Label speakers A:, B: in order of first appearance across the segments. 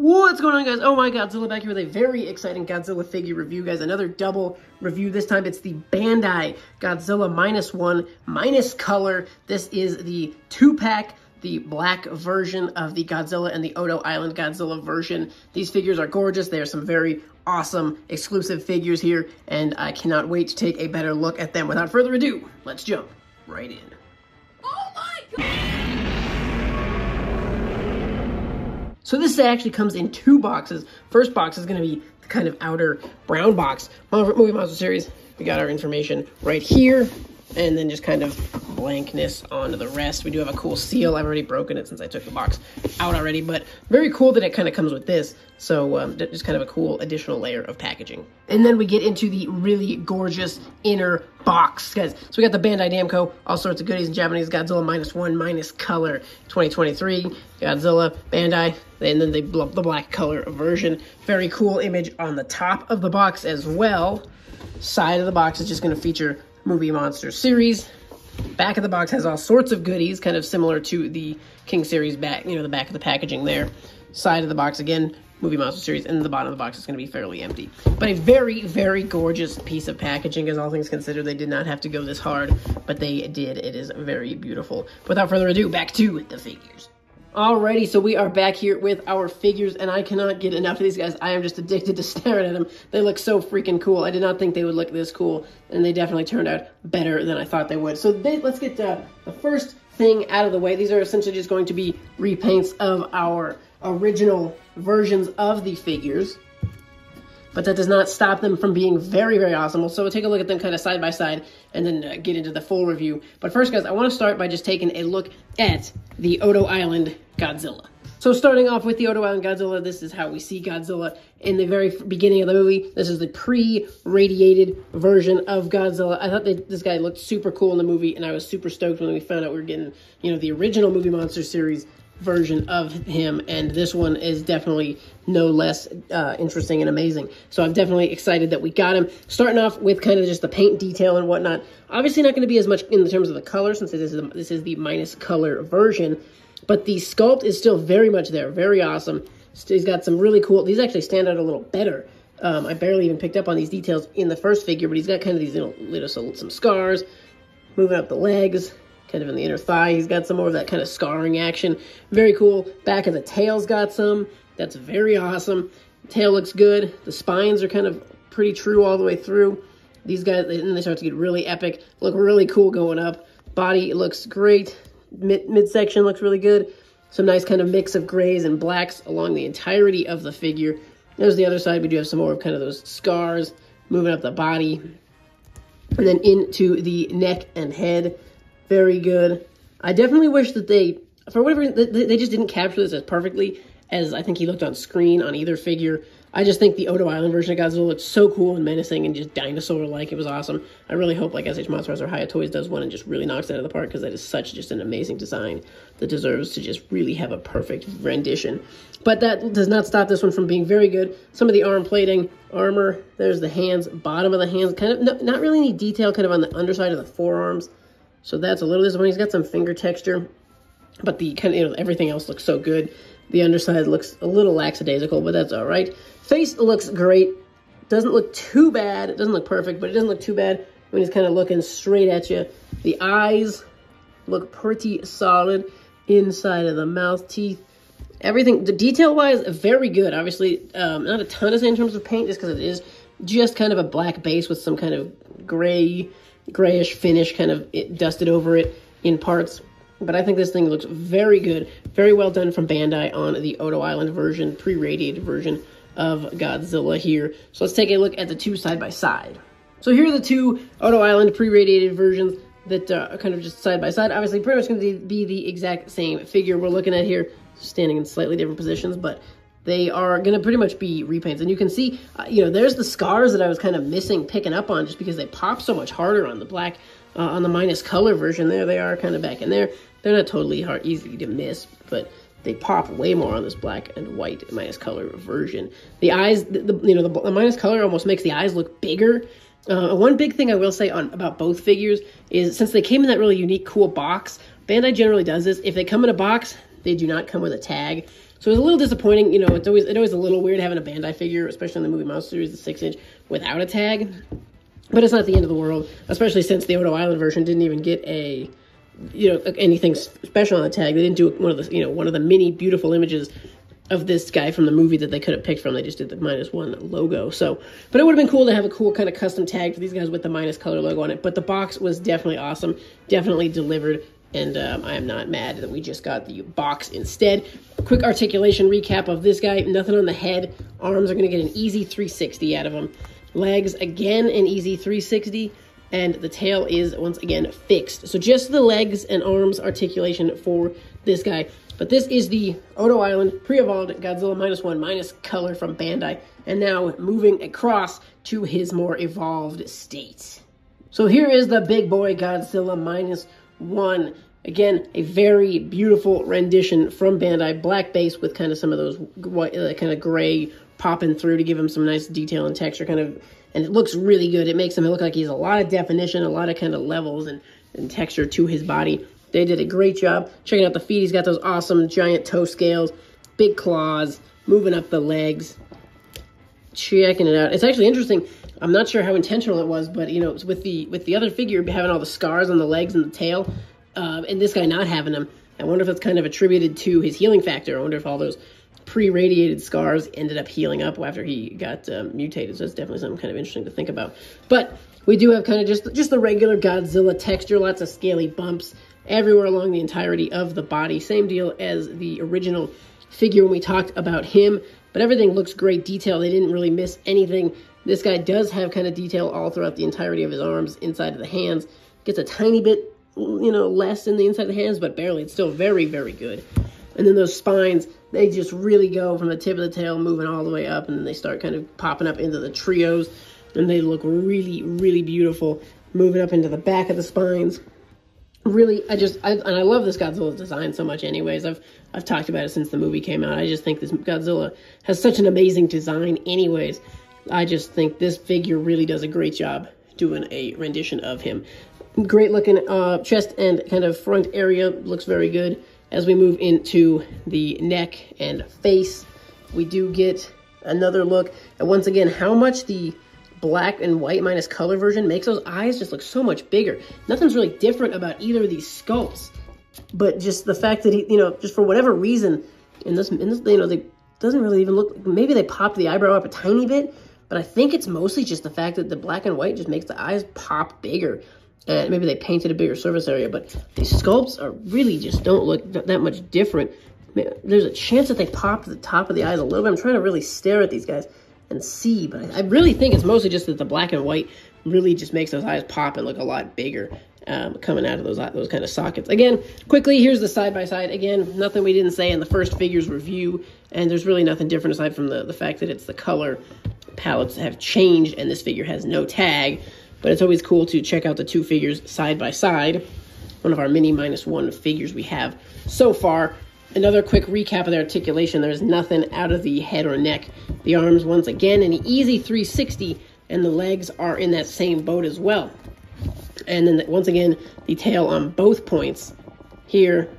A: What's going on, guys? Oh my, Godzilla back here with a very exciting Godzilla figure review, guys. Another double review. This time it's the Bandai Godzilla -1 minus color. This is the 2-pack, the black version of the Godzilla and the Odo Island Godzilla version. These figures are gorgeous. They are some very awesome exclusive figures here, and I cannot wait to take a better look at them. Without further ado, let's jump right in. Oh my god! So this set actually comes in 2 boxes. First box is going to be the kind of outer brown box. Movie Monster Series, we got our information right here, and then just kind of blankness on the rest. We do have a cool seal. I've already broken it since I took the box out already, but very cool that it kind of comes with this. So just kind of a cool additional layer of packaging. And then we get into the really gorgeous inner box, guys. So we got the Bandai Namco, all sorts of goodies in Japanese. Godzilla -1 minus color 2023. Godzilla, Bandai, and then the black color version. Very cool image on the top of the box as well. Side of the box is just going to feature Movie Monster Series. Back of the box has all sorts of goodies, kind of similar to the King Series back, you know, the back of the packaging there. Side of the box, again, Movie Monster Series, and the bottom of the box is going to be fairly empty. But a very, very gorgeous piece of packaging, as all things considered. They did not have to go this hard, but they did. It is very beautiful. Without further ado, back to the figures. Alrighty, so we are back here with our figures, and I cannot get enough of these guys. I am just addicted to staring at them. They look so freaking cool. I did not think they would look this cool, and they definitely turned out better than I thought they would. So let's get the first thing out of the way. These are essentially just going to be repaints of our original versions of the figures, but that does not stop them from being very, very awesome. So we'll take a look at them kind of side by side and then get into the full review. But first, guys, I want to start by just taking a look at the Odo Island Godzilla. So starting off with the Odo Island Godzilla, this is how we see Godzilla in the very beginning of the movie. This is the pre-radiated version of Godzilla. I thought this guy looked super cool in the movie, and I was super stoked when we found out we were getting, you know, the original Movie Monster Series version of him, and this one is definitely no less interesting and amazing. So I'm definitely excited that we got him. Starting off with kind of just the paint detail and whatnot. Obviously not going to be as much in terms of the color, since this is the minus color version, but the sculpt is still very much there. Very awesome. He's got some really cool, these actually stand out a little better. I barely even picked up on these details in the first figure, but he's got kind of these little some scars, moving up the legs, kind of in the inner thigh. He's got some more of that kind of scarring action. Very cool. Back of the tail's got some. That's very awesome. Tail looks good. The spines are kind of pretty true all the way through. These guys, and they start to get really epic. Look really cool going up. Body looks great. Midsection looks really good. Some nice kind of mix of grays and blacks along the entirety of the figure. There's the other side. We do have some more of kind of those scars moving up the body. And then into the neck and head. Very good. I definitely wish that they, for whatever reason, they just didn't capture this as perfectly as I think he looked on screen on either figure. I just think the Odo Island version of Godzilla looked so cool and menacing and just dinosaur-like. It was awesome. I really hope like SH Monsters or Haya Toys does one and just really knocks it out of the park, because that is such just an amazing design that deserves to just really have a perfect rendition. But that does not stop this one from being very good. Some of the arm plating, armor, there's the hands, bottom of the hands, kind of not really any detail kind of on the underside of the forearms. So that's a little disappointing. He's got some finger texture, but the kind of, you know, everything else looks so good. The underside looks a little lackadaisical, but that's all right. Face looks great. Doesn't look too bad. It doesn't look perfect, but it doesn't look too bad when he's kind of looking straight at you. The eyes look pretty solid. Inside of the mouth, teeth, everything. The detail-wise, very good. Obviously, not a ton to say in terms of paint, just because it is just kind of a black base with some kind of grayish finish kind of dusted over it in parts. But I think this thing looks very good. Very well done from Bandai on the Odo Island version, pre-radiated version of Godzilla here. So let's take a look at the two side by side. So here are the two Odo Island pre-radiated versions that are kind of just side by side. Obviously pretty much going to be the exact same figure we're looking at here, standing in slightly different positions, but they are going to pretty much be repaints. And you can see, you know, there's the scars that I was kind of picking up on, just because they pop so much harder on the black, on the minus color version. There they are, kind of back in there. They're not totally easy to miss, but they pop way more on this black and white minus color version. The eyes, the minus color almost makes the eyes look bigger. One big thing I will say about both figures is, since they came in that really unique, cool box, Bandai generally does this. If they come in a box, they do not come with a tag. So So it was a little disappointing. You know, it's always a little weird having a Bandai figure, especially in the movie Monster Series, the 6-inch, without a tag. But it's not the end of the world, especially since the Odo Island version didn't even get a, you know, anything special on the tag. They didn't do one of the many beautiful images of this guy from the movie that they could have picked from. They just did the -1 logo. So, but it would have been cool to have a cool kind of custom tag for these guys with the minus color logo on it. But the box was definitely awesome, definitely delivered, and I am not mad that we just got the box instead. Quick articulation recap of this guy. Nothing on the head. Arms are going to get an easy 360 out of him. Legs, again, an easy 360. And the tail is, once again, fixed. So just the legs and arms articulation for this guy. But this is the Odo Island pre-evolved Godzilla -1 minus color from Bandai. And now moving across to his more evolved state. So here is the big boy Godzilla -1. Again, a very beautiful rendition from Bandai. Black base with kind of some of those white, kind of gray popping through to give him some nice detail and texture kind of. And it looks really good. It makes him look like he's a lot of definition, a lot of kind of levels and texture to his body. They did a great job. Checking out the feet, he's got those awesome giant toe scales, big claws, moving up the legs. Checking it out. It's actually interesting. I'm not sure how intentional it was, but, you know, with the other figure having all the scars on the legs and the tail, and this guy not having them, I wonder if it's kind of attributed to his healing factor. I wonder if all those pre-radiated scars ended up healing up after he got mutated. So it's definitely something kind of interesting to think about. But we do have kind of just the regular Godzilla texture, lots of scaly bumps everywhere along the entirety of the body. Same deal as the original figure when we talked about him, but everything looks great detail. They didn't really miss anything. This guy does have kind of detail all throughout the entirety of his arms, inside of the hands. Gets a tiny bit, you know, less in the inside of the hands, but barely. It's still very, very good. And then those spines, they just really go from the tip of the tail, moving all the way up, and then they start kind of popping up into the trios, and they look really, really beautiful, moving up into the back of the spines. Really, and I love this Godzilla design so much anyways. I've talked about it since the movie came out. I just think this Godzilla has such an amazing design anyways. I just think this figure really does a great job doing a rendition of him. Great looking chest and kind of front area, looks very good. As we move into the neck and face, we do get another look at, once again, how much the black and white minus color version makes those eyes just look so much bigger. Nothing's really different about either of these sculpts, but just the fact that he, you know, just for whatever reason, in this, you know, they doesn't really even look, maybe they popped the eyebrow up a tiny bit, but I think it's mostly just the fact that the black and white just makes the eyes pop bigger. And maybe they painted a bigger surface area, but these sculpts are really just don't look that much different. There's a chance that they popped the top of the eyes a little bit. I'm trying to really stare at these guys and see, but I really think it's mostly just that the black and white really just makes those eyes pop and look a lot bigger coming out of those kind of sockets. Again, quickly, here's the side-by-side. Again, nothing we didn't say in the first figures review, and there's really nothing different aside from the fact that it's the color palettes have changed and this figure has no tag. But it's always cool to check out the two figures side by side. One of our mini -1 figures we have so far. Another quick recap of the articulation. There's nothing out of the head or neck. The arms, once again, an easy 360, and the legs are in that same boat as well. And then, once again, the tail on both points here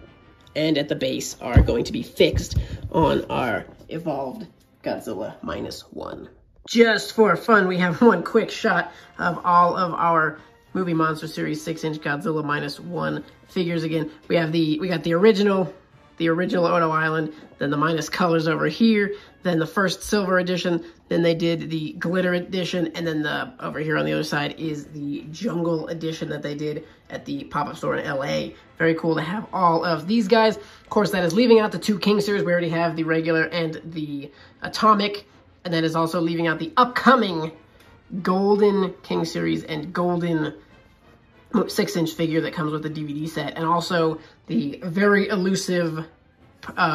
A: and at the base are going to be fixed on our evolved Godzilla -1. Just for fun, we have one quick shot of all of our Movie Monster Series 6-inch Godzilla -1 figures. Again, we got the original Odo Island, then the minus colors over here, then the first silver edition, then they did the glitter edition, and then over here on the other side is the jungle edition that they did at the pop-up store in LA. Very cool to have all of these guys. Of course, that is leaving out the two King series. We already have the regular and the atomic. And that is also leaving out the upcoming Golden King Series and Golden 6-inch figure that comes with the DVD set. And also the very elusive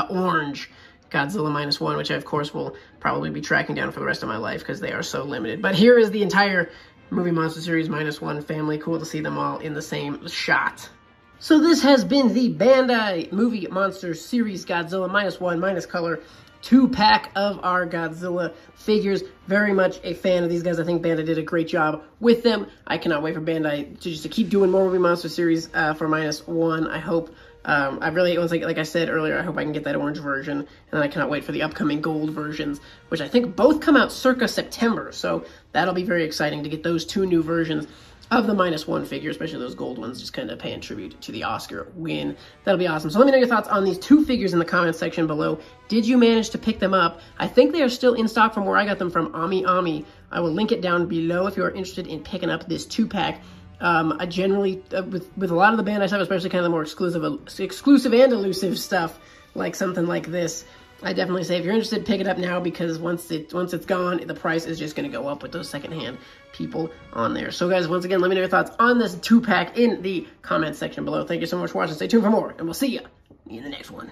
A: orange Godzilla -1, which I, of course, will probably be tracking down for the rest of my life because they are so limited. But here is the entire Movie Monster Series -1 family. Cool to see them all in the same shot. So this has been the Bandai Movie Monster Series Godzilla -1 minus color 2-pack of our Godzilla figures. Very much a fan of these guys. I think Bandai did a great job with them. I cannot wait for Bandai to keep doing more Movie Monster Series for -1. I hope I really, like I said earlier, I hope I can get that orange version, and then I cannot wait for the upcoming gold versions, which I think both come out circa September, so that'll be very exciting to get those 2 new versions of the -1 figure, especially those gold ones, just kind of paying tribute to the Oscar win. That'll be awesome. So let me know your thoughts on these 2 figures in the comments section below. Did you manage to pick them up? I think they are still in stock from where I got them from, AmiAmi. I will link it down below if you are interested in picking up this 2-pack. I generally, with a lot of the Bandai stuff, especially kind of the more exclusive and elusive stuff, like something like this, I definitely say if you're interested, pick it up now, because once it's gone, the price is just going to go up with those secondhand people on there. So guys, once again, let me know your thoughts on this 2-pack in the comments section below. Thank you so much for watching. Stay tuned for more, and we'll see you in the next one.